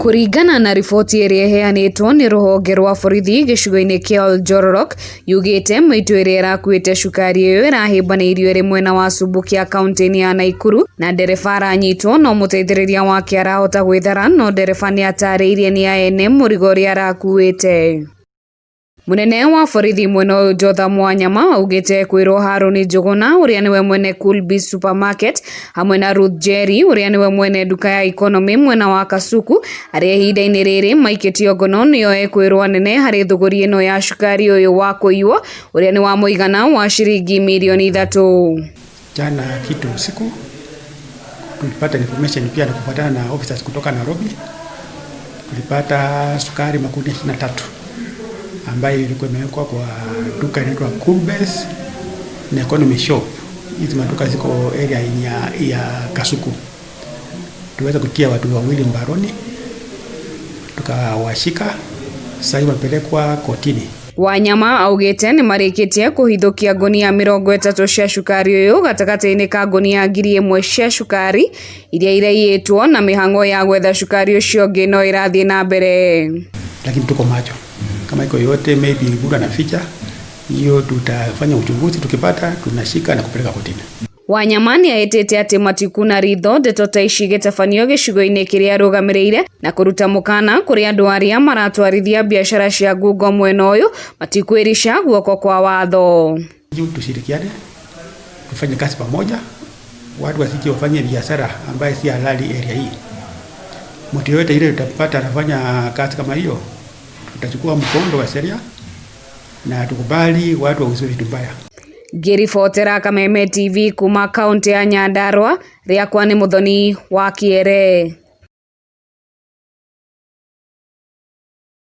Kuringana na riboti iria iheanitwo ni ruhonge rwa borithi gicigo-ini kia Oljororok yugite mitu iria irakuite cukari iyo irahimbaneirio iri mwena wa Subukia kaunti-ini ya Nakuru na ndereba aranyitwo no muteithĩrĩria wake arahota gwithara no ndereba ni atariirie ni aene murigo uria arakuite. Munene wa borithi mwena uyu Jotham Wanyama augite kwirwo Harun Njuguna uria niwe mwene Coolbees Supermarket hamwe na Ruth Jerry uria niwe mwene duka ya Economy mwena wa Kasuku aria ihinda-ini riri maikitio ngono nio ekwirwo anene hari thuguri ino ya cukari uyu wa kuiywo uria ni wa muigana wa shilingi milioni 3. Jana kitu usiku tulipata information pia na kupatana na officers kutoka Nairobi. Tulipata sukari makundi 23 ambayo ilikuwa imewekwa kwa duka inaitwa Coolbees na Economy Shop. Hizi maduka ziko area ya Kasuku. Tuweza kutia watu wawili mbaroni, tukawashika, sasa wamepelekwa kotini. Wanyama augite ni marikitie kuhithukia ngunia 30 cia cukari uyu gatakati-ini ka ngunia 1000 cia cukari iria iraiyitwo na mihango ya gwetha cukari ucio ngi no irathie na mbere. Lakini tuko macho. Kama iko yote maybe bura na ficha hiyo tutafanya uchunguzi, tukipata tunashika na kupeleka kotini. Wanyama ni aitete ati matikuna ritho ndeto ta ici gitafanio gicigo-ini kiria arugamireire na kuruta mukana kuri andu aria maratwarithia biashara cia ngungo mwena uyu matikwirisha guoko kwa watho. Tushirikiane, tufanye kazi pamoja, watu wasije wafanye biashara ambayo si halali area hii. Mtu yote ile tutapata anafanya kazi kama hiyo, tutachukua mkondo wa sheria na tukubali watu wauze vitu mbaya. Ngiribotera Kameme TV kuma kaunti ya Nyandarua, riakwa ni Muthoni wa Kiere.